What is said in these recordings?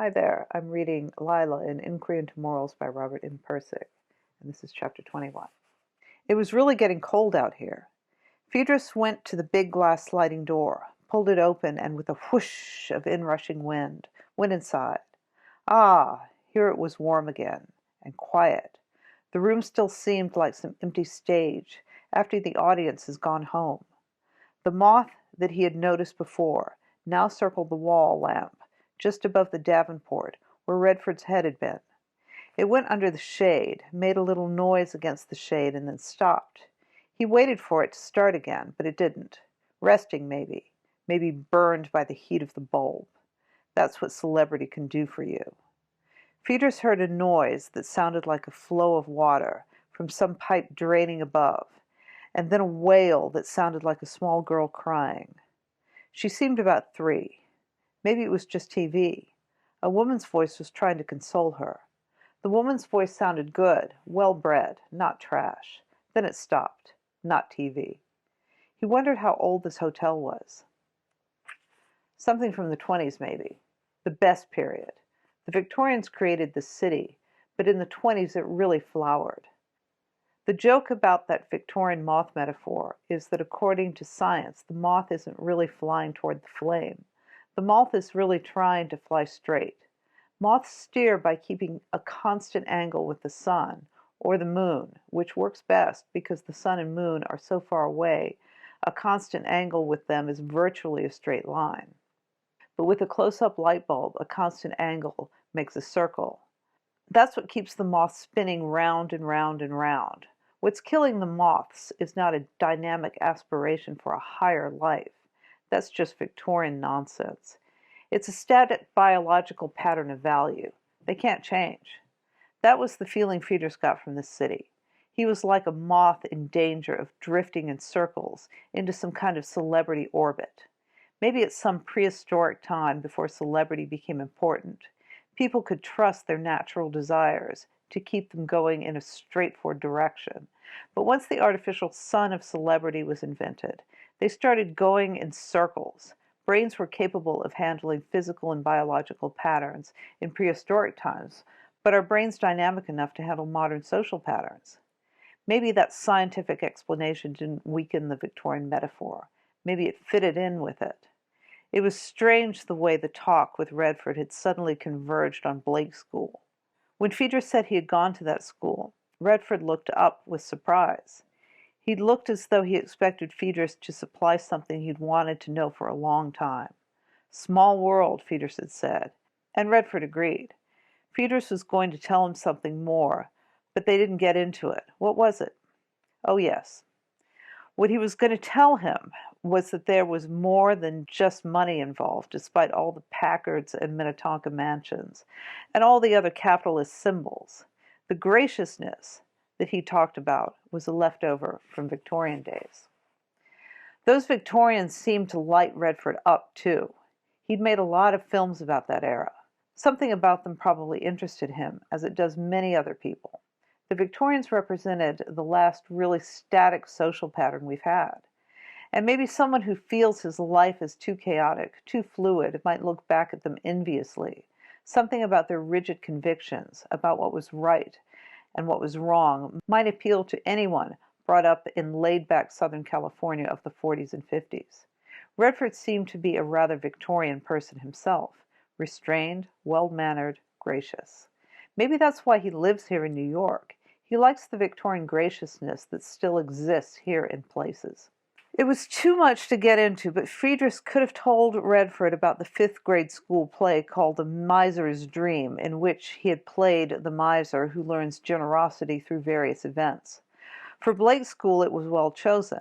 Hi there, I'm reading Lila, An Inquiry into Morals by Robert M. Pirsig, and this is chapter 21. It was really getting cold out here. Phaedrus went to the big glass sliding door, pulled it open, and with a whoosh of inrushing wind, went inside. Ah, here it was warm again, and quiet. The room still seemed like some empty stage, after the audience has gone home. The moth that he had noticed before now circled the wall lamp, just above the davenport, where Redford's head had been. It went under the shade, made a little noise against the shade, and then stopped. He waited for it to start again, but it didn't. Resting, maybe. Maybe burned by the heat of the bulb. That's what celebrity can do for you. Phaedrus heard a noise that sounded like a flow of water from some pipe draining above, and then a wail that sounded like a small girl crying. She seemed about 3. Maybe it was just TV. A woman's voice was trying to console her. The woman's voice sounded good, well-bred, not trash. Then it stopped. Not TV. He wondered how old this hotel was. Something from the 20s, maybe. The best period. The Victorians created the city, but in the 20s it really flowered. The joke about that Victorian moth metaphor is that according to science, the moth isn't really flying toward the flame. The moth is really trying to fly straight. Moths steer by keeping a constant angle with the sun or the moon, which works best because the sun and moon are so far away, a constant angle with them is virtually a straight line. But with a close-up light bulb, a constant angle makes a circle. That's what keeps the moth spinning round and round and round. What's killing the moths is not a dynamic aspiration for a higher life. That's just Victorian nonsense. It's a static biological pattern of value. They can't change. That was the feeling Phaedrus got from this city. He was like a moth in danger of drifting in circles into some kind of celebrity orbit. Maybe at some prehistoric time before celebrity became important, people could trust their natural desires to keep them going in a straightforward direction. But once the artificial sun of celebrity was invented, they started going in circles. Brains were capable of handling physical and biological patterns in prehistoric times, but are brains dynamic enough to handle modern social patterns? Maybe that scientific explanation didn't weaken the Victorian metaphor. Maybe it fitted in with it. It was strange the way the talk with Redford had suddenly converged on Blake's school. When Phaedrus said he had gone to that school, Redford looked up with surprise. He looked as though he expected Phaedrus to supply something he'd wanted to know for a long time. Small world, Phaedrus had said, and Redford agreed. Phaedrus was going to tell him something more, but they didn't get into it. What was it? Oh, yes. What he was going to tell him was that there was more than just money involved, despite all the Packards and Minnetonka mansions, and all the other capitalist symbols. The graciousness that he talked about was a leftover from Victorian days. Those Victorians seemed to light Redford up, too. He'd made a lot of films about that era. Something about them probably interested him, as it does many other people. The Victorians represented the last really static social pattern we've had. And maybe someone who feels his life is too chaotic, too fluid, might look back at them enviously. Something about their rigid convictions, about what was right and what was wrong, might appeal to anyone brought up in laid-back Southern California of the 40s and 50s. Redford seemed to be a rather Victorian person himself, restrained, well-mannered, gracious. Maybe that's why he lives here in New York. He likes the Victorian graciousness that still exists here in places. It was too much to get into, but Phaedrus could have told Redford about the 5th-grade school play called The Miser's Dream, in which he had played the miser who learns generosity through various events. For Blake's school, it was well chosen.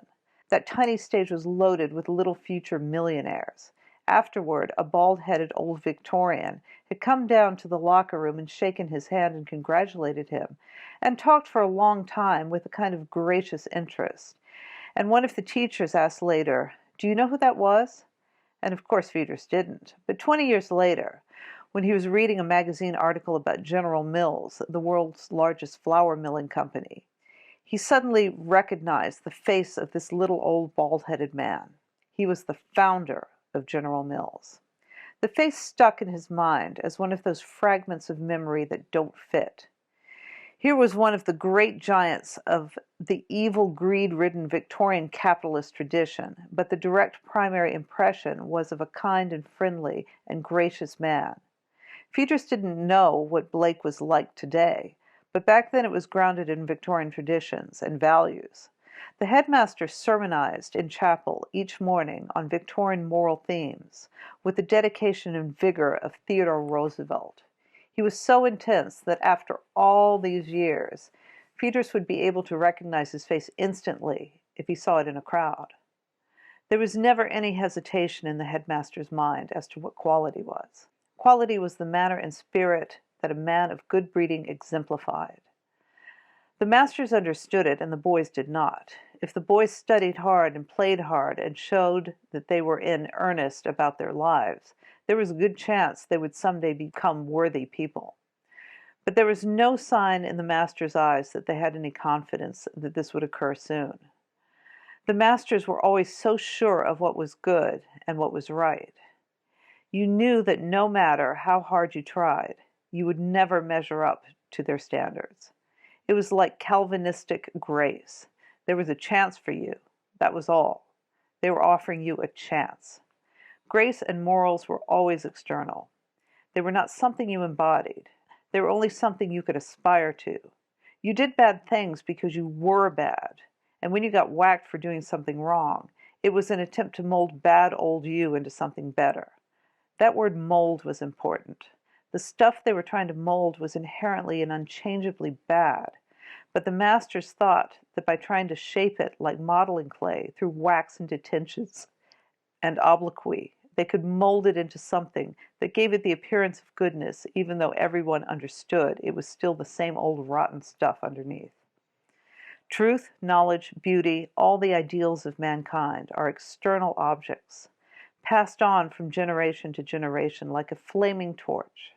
That tiny stage was loaded with little future millionaires. Afterward, a bald-headed old Victorian had come down to the locker room and shaken his hand and congratulated him, and talked for a long time with a kind of gracious interest. And one of the teachers asked later, "Do you know who that was?" And of course Phaedrus didn't. But 20 years later, when he was reading a magazine article about General Mills, the world's largest flour milling company, he suddenly recognized the face of this little old bald-headed man. He was the founder of General Mills. The face stuck in his mind as one of those fragments of memory that don't fit. Here was one of the great giants of the evil, greed-ridden Victorian capitalist tradition, but the direct primary impression was of a kind and friendly and gracious man. Phaedrus didn't know what Blake was like today, but back then it was grounded in Victorian traditions and values. The headmaster sermonized in chapel each morning on Victorian moral themes, with the dedication and vigor of Theodore Roosevelt. He was so intense that after all these years, Phaedrus would be able to recognize his face instantly if he saw it in a crowd. There was never any hesitation in the headmaster's mind as to what quality was. Quality was the manner and spirit that a man of good breeding exemplified. The masters understood it, and the boys did not. If the boys studied hard and played hard and showed that they were in earnest about their lives, there was a good chance they would someday become worthy people. But there was no sign in the masters' eyes that they had any confidence that this would occur soon. The masters were always so sure of what was good and what was right. You knew that no matter how hard you tried, you would never measure up to their standards. It was like Calvinistic grace. There was a chance for you. That was all. They were offering you a chance. Grace and morals were always external. They were not something you embodied. They were only something you could aspire to. You did bad things because you were bad, and when you got whacked for doing something wrong, it was an attempt to mold bad old you into something better. That word mold was important. The stuff they were trying to mold was inherently and unchangeably bad, but the masters thought that by trying to shape it like modeling clay through wax and detentions and obloquy, they could mold it into something that gave it the appearance of goodness, even though everyone understood it was still the same old rotten stuff underneath. Truth, knowledge, beauty, all the ideals of mankind are external objects, passed on from generation to generation like a flaming torch.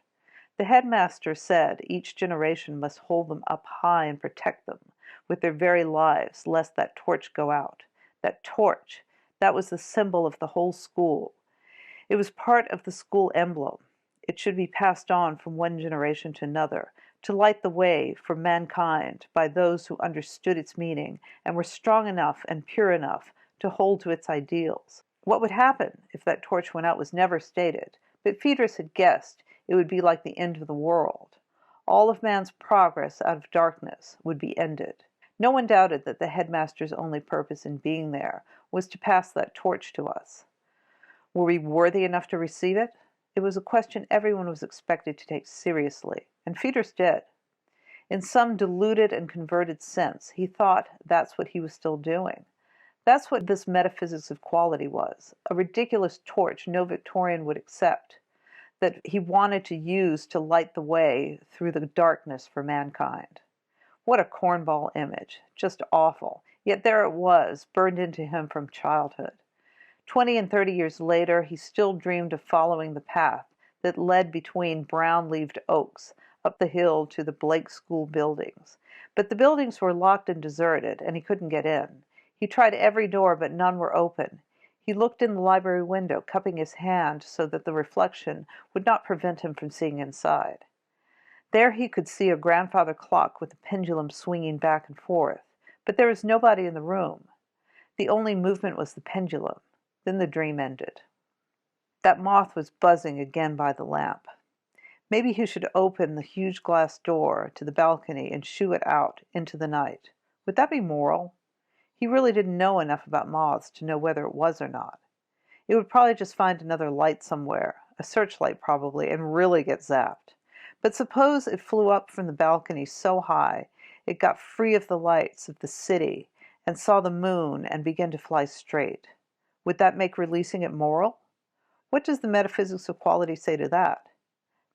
The headmaster said each generation must hold them up high and protect them with their very lives, lest that torch go out. That torch, that was the symbol of the whole school. It was part of the school emblem. It should be passed on from one generation to another, to light the way for mankind by those who understood its meaning and were strong enough and pure enough to hold to its ideals. What would happen if that torch went out was never stated, but Phaedrus had guessed it would be like the end of the world. All of man's progress out of darkness would be ended. No one doubted that the headmaster's only purpose in being there was to pass that torch to us. Were we worthy enough to receive it? It was a question everyone was expected to take seriously, and Phaedrus did. In some diluted and converted sense, he thought that's what he was still doing. That's what this metaphysics of quality was, a ridiculous torch no Victorian would accept, that he wanted to use to light the way through the darkness for mankind. What a cornball image, just awful, yet there it was, burned into him from childhood. 20 and 30 years later, he still dreamed of following the path that led between brown-leaved oaks up the hill to the Blake School buildings. But the buildings were locked and deserted, and he couldn't get in. He tried every door, but none were open. He looked in the library window, cupping his hand so that the reflection would not prevent him from seeing inside. There he could see a grandfather clock with a pendulum swinging back and forth, but there was nobody in the room. The only movement was the pendulum. Then the dream ended. That moth was buzzing again by the lamp. Maybe he should open the huge glass door to the balcony and shoo it out into the night. Would that be moral? He really didn't know enough about moths to know whether it was or not. It would probably just find another light somewhere, a searchlight probably, and really get zapped. But suppose it flew up from the balcony so high it got free of the lights of the city and saw the moon and began to fly straight. Would that make releasing it moral? What does the metaphysics of quality say to that?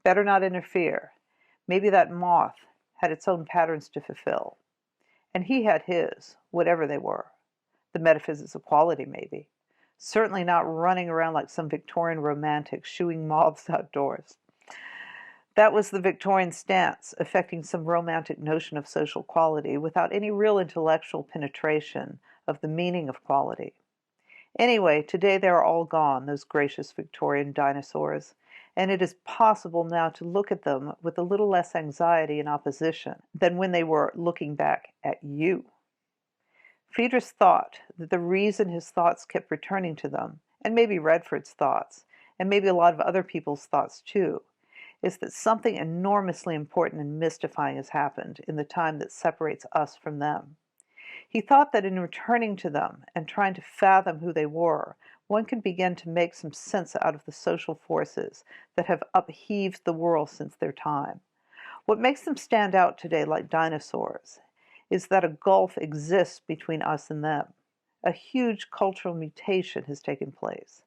Better not interfere. Maybe that moth had its own patterns to fulfill. And he had his, whatever they were. The metaphysics of quality, maybe. Certainly not running around like some Victorian romantic, shooing moths outdoors. That was the Victorian stance, affecting some romantic notion of social quality without any real intellectual penetration of the meaning of quality. Anyway, today they are all gone, those gracious Victorian dinosaurs, and it is possible now to look at them with a little less anxiety and opposition than when they were looking back at you. Phaedrus thought that the reason his thoughts kept returning to them, and maybe Redford's thoughts, and maybe a lot of other people's thoughts too, is that something enormously important and mystifying has happened in the time that separates us from them. He thought that in returning to them and trying to fathom who they were, one could begin to make some sense out of the social forces that have upheaved the world since their time. What makes them stand out today like dinosaurs is that a gulf exists between us and them. A huge cultural mutation has taken place.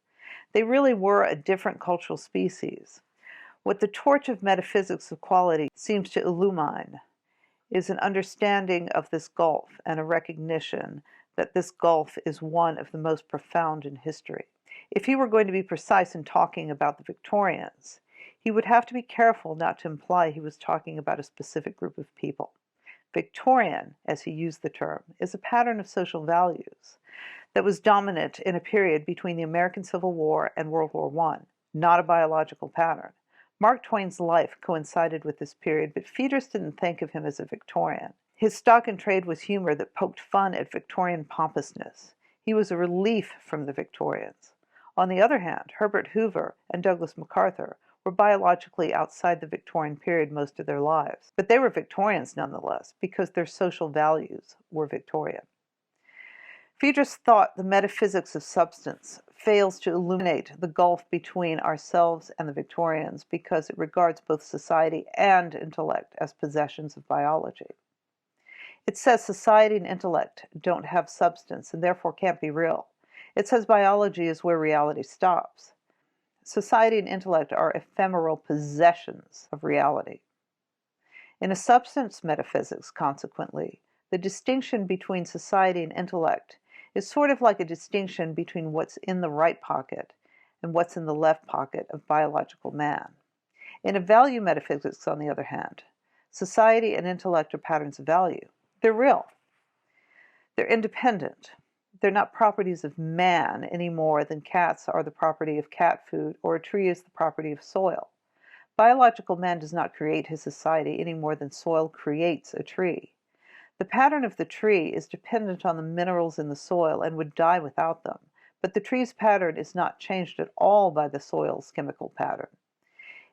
They really were a different cultural species. What the torch of metaphysics of quality seems to illumine is an understanding of this gulf and a recognition that this gulf is one of the most profound in history. If he were going to be precise in talking about the Victorians, he would have to be careful not to imply he was talking about a specific group of people. Victorian, as he used the term, is a pattern of social values that was dominant in a period between the American Civil War and World War I, not a biological pattern. Mark Twain's life coincided with this period, but Phaedrus didn't think of him as a Victorian. His stock in trade was humor that poked fun at Victorian pompousness. He was a relief from the Victorians. On the other hand, Herbert Hoover and Douglas MacArthur were biologically outside the Victorian period most of their lives, but they were Victorians nonetheless because their social values were Victorian. Phaedrus thought the metaphysics of substance fails to illuminate the gulf between ourselves and the Victorians because it regards both society and intellect as possessions of biology. It says society and intellect don't have substance and therefore can't be real. It says biology is where reality stops. Society and intellect are ephemeral possessions of reality. In a substance metaphysics, consequently, the distinction between society and intellect is sort of like a distinction between what's in the right pocket and what's in the left pocket of biological man. In a value metaphysics, on the other hand, society and intellect are patterns of value. They're real. They're independent. They're not properties of man any more than cats are the property of cat food or a tree is the property of soil. Biological man does not create his society any more than soil creates a tree. The pattern of the tree is dependent on the minerals in the soil and would die without them, but the tree's pattern is not changed at all by the soil's chemical pattern.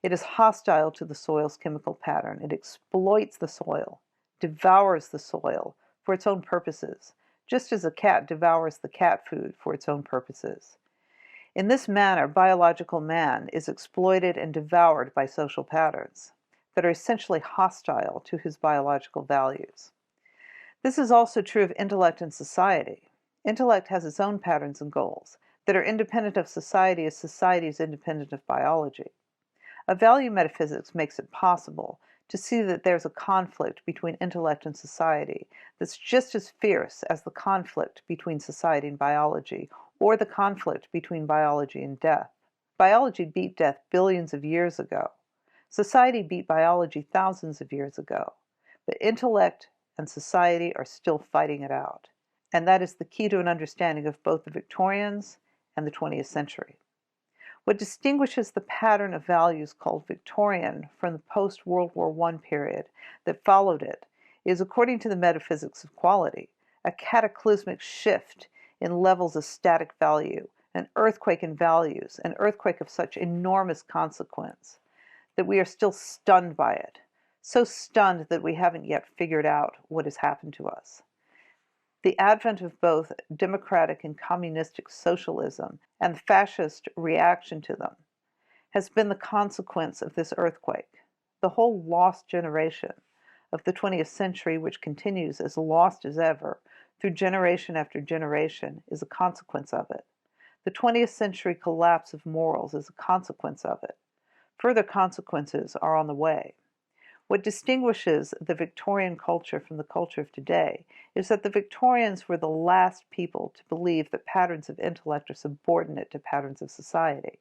It is hostile to the soil's chemical pattern. It exploits the soil, devours the soil for its own purposes, just as a cat devours the cat food for its own purposes. In this manner, biological man is exploited and devoured by social patterns that are essentially hostile to his biological values. This is also true of intellect and society. Intellect has its own patterns and goals that are independent of society as society is independent of biology. A value metaphysics makes it possible to see that there's a conflict between intellect and society that's just as fierce as the conflict between society and biology, or the conflict between biology and death. Biology beat death billions of years ago. Society beat biology thousands of years ago. But intellect and society are still fighting it out. And that is the key to an understanding of both the Victorians and the 20th century. What distinguishes the pattern of values called Victorian from the post-World War I period that followed it is, according to the metaphysics of quality, a cataclysmic shift in levels of static value, an earthquake in values, an earthquake of such enormous consequence that we are still stunned by it, so stunned that we haven't yet figured out what has happened to us. The advent of both democratic and communistic socialism and the fascist reaction to them has been the consequence of this earthquake. The whole lost generation of the 20th century, which continues as lost as ever through generation after generation, is a consequence of it. The 20th century collapse of morals is a consequence of it. Further consequences are on the way. What distinguishes the Victorian culture from the culture of today is that the Victorians were the last people to believe that patterns of intellect are subordinate to patterns of society.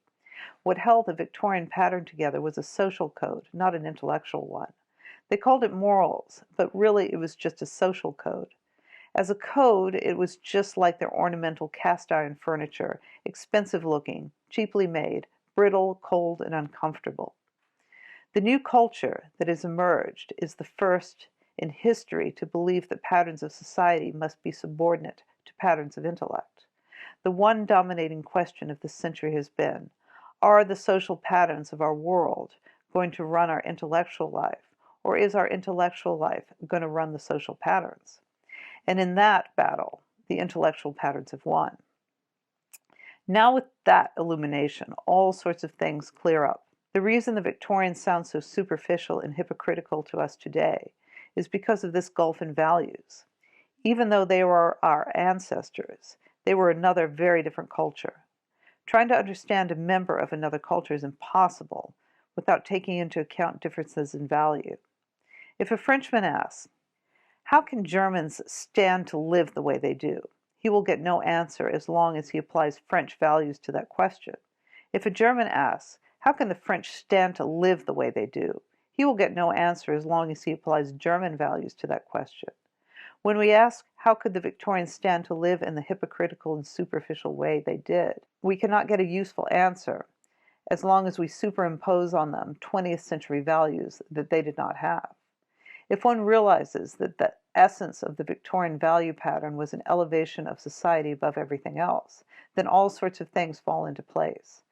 What held the Victorian pattern together was a social code, not an intellectual one. They called it morals, but really it was just a social code. As a code, it was just like their ornamental cast-iron furniture, expensive-looking, cheaply made, brittle, cold, and uncomfortable. The new culture that has emerged is the first in history to believe that patterns of society must be subordinate to patterns of intellect. The one dominating question of this century has been, are the social patterns of our world going to run our intellectual life, or is our intellectual life going to run the social patterns? And in that battle, the intellectual patterns have won. Now with that illumination, all sorts of things clear up. The reason the Victorians sound so superficial and hypocritical to us today is because of this gulf in values. Even though they were our ancestors, they were another very different culture. Trying to understand a member of another culture is impossible without taking into account differences in value. If a Frenchman asks, "How can Germans stand to live the way they do?" he will get no answer as long as he applies French values to that question. If a German asks, "How can the French stand to live the way they do?" he will get no answer as long as he applies German values to that question. When we ask, how could the Victorians stand to live in the hypocritical and superficial way they did, we cannot get a useful answer as long as we superimpose on them 20th century values that they did not have. If one realizes that the essence of the Victorian value pattern was an elevation of society above everything else, then all sorts of things fall into place.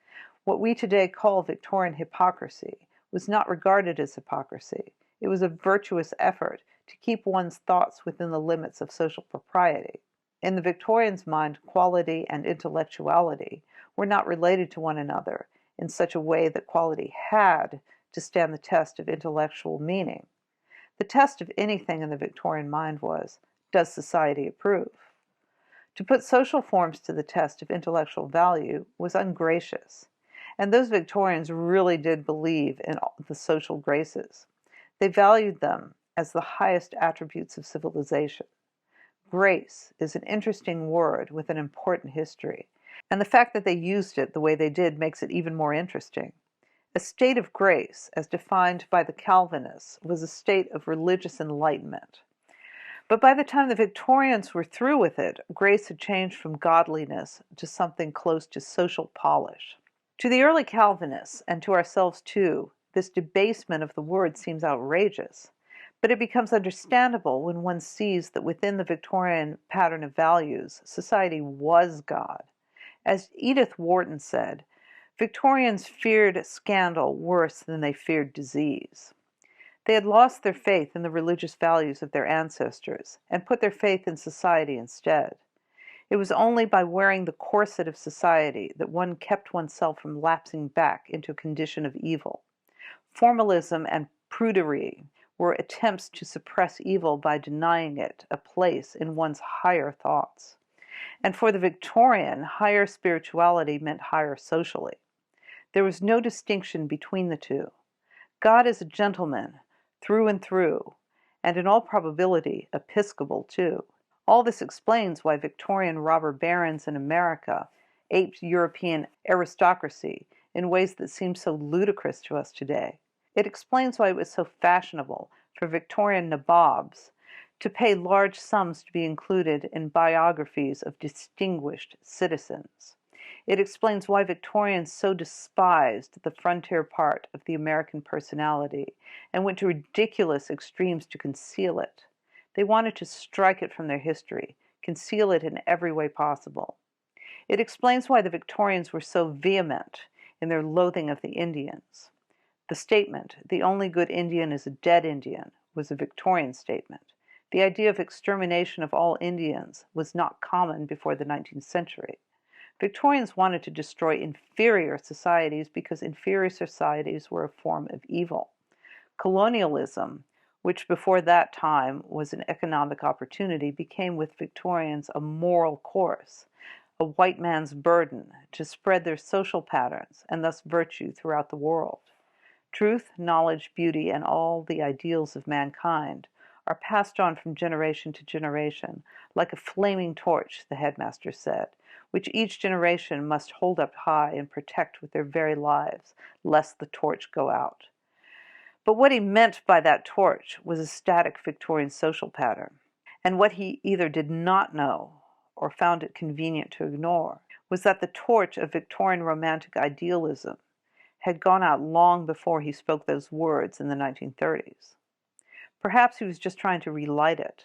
What we today call Victorian hypocrisy was not regarded as hypocrisy. It was a virtuous effort to keep one's thoughts within the limits of social propriety. In the Victorians' mind, quality and intellectuality were not related to one another in such a way that quality had to stand the test of intellectual meaning. The test of anything in the Victorian mind was, does society approve? To put social forms to the test of intellectual value was ungracious, and those Victorians really did believe in the social graces. They valued them as the highest attributes of civilization. Grace is an interesting word with an important history, and the fact that they used it the way they did makes it even more interesting. A state of grace, as defined by the Calvinists, was a state of religious enlightenment. But by the time the Victorians were through with it, grace had changed from godliness to something close to social polish. To the early Calvinists, and to ourselves too, this debasement of the word seems outrageous. But it becomes understandable when one sees that within the Victorian pattern of values, society was God. As Edith Wharton said, Victorians feared scandal worse than they feared disease. They had lost their faith in the religious values of their ancestors and put their faith in society instead. It was only by wearing the corset of society that one kept oneself from lapsing back into a condition of evil. Formalism and prudery were attempts to suppress evil by denying it a place in one's higher thoughts. And for the Victorian, higher spirituality meant higher socially. There was no distinction between the two. God is a gentleman, through and through, and in all probability, Episcopal too. All this explains why Victorian robber barons in America aped European aristocracy in ways that seem so ludicrous to us today. It explains why it was so fashionable for Victorian nabobs to pay large sums to be included in biographies of distinguished citizens. It explains why Victorians so despised the frontier part of the American personality and went to ridiculous extremes to conceal it. They wanted to strike it from their history, conceal it in every way possible. It explains why the Victorians were so vehement in their loathing of the Indians. The statement, "the only good Indian is a dead Indian," was a Victorian statement. The idea of extermination of all Indians was not common before the 19th century. Victorians wanted to destroy inferior societies because inferior societies were a form of evil. Colonialism, which before that time was an economic opportunity, became with Victorians a moral course, a white man's burden to spread their social patterns and thus virtue throughout the world. Truth, knowledge, beauty, and all the ideals of mankind are passed on from generation to generation, like a flaming torch, the headmaster said, which each generation must hold up high and protect with their very lives, lest the torch go out. But what he meant by that torch was a static Victorian social pattern. And what he either did not know or found it convenient to ignore was that the torch of Victorian romantic idealism had gone out long before he spoke those words in the 1930s. Perhaps he was just trying to relight it.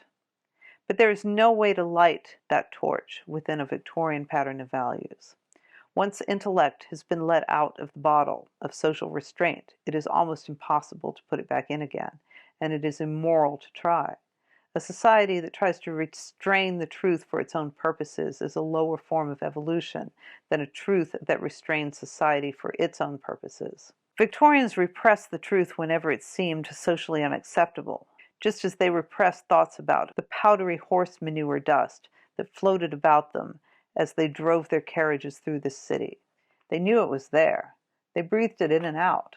But there is no way to light that torch within a Victorian pattern of values. Once intellect has been let out of the bottle of social restraint, it is almost impossible to put it back in again, and it is immoral to try. A society that tries to restrain the truth for its own purposes is a lower form of evolution than a truth that restrains society for its own purposes. Victorians repressed the truth whenever it seemed socially unacceptable, just as they repressed thoughts about the powdery horse manure dust that floated about them as they drove their carriages through the city. They knew it was there. They breathed it in and out.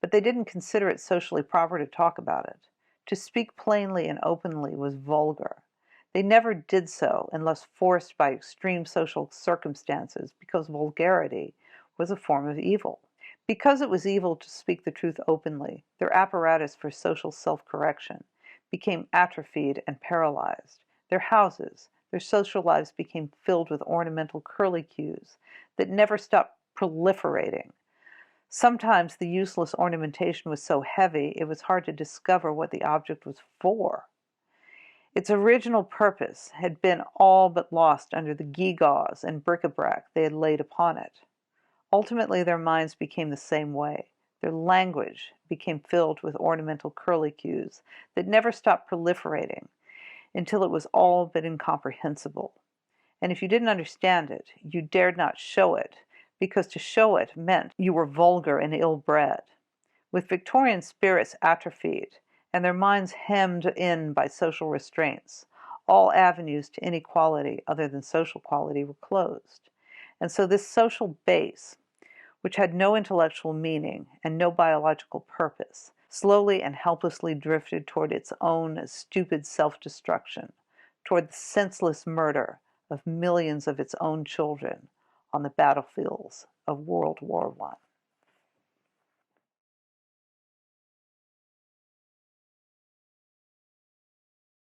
But they didn't consider it socially proper to talk about it. To speak plainly and openly was vulgar. They never did so unless forced by extreme social circumstances, because vulgarity was a form of evil. Because it was evil to speak the truth openly, their apparatus for social self-correction became atrophied and paralyzed. Their houses, their social lives became filled with ornamental curlicues that never stopped proliferating. Sometimes the useless ornamentation was so heavy it was hard to discover what the object was for. Its original purpose had been all but lost under the gewgaws and bric-a-brac they had laid upon it. Ultimately, their minds became the same way. Their language became filled with ornamental curlicues that never stopped proliferating until it was all but incomprehensible. And if you didn't understand it, you dared not show it, because to show it meant you were vulgar and ill-bred. With Victorian spirits atrophied and their minds hemmed in by social restraints, all avenues to inequality other than social quality were closed. And so this social base, which had no intellectual meaning and no biological purpose, slowly and helplessly drifted toward its own stupid self-destruction, toward the senseless murder of millions of its own children on the battlefields of World War I.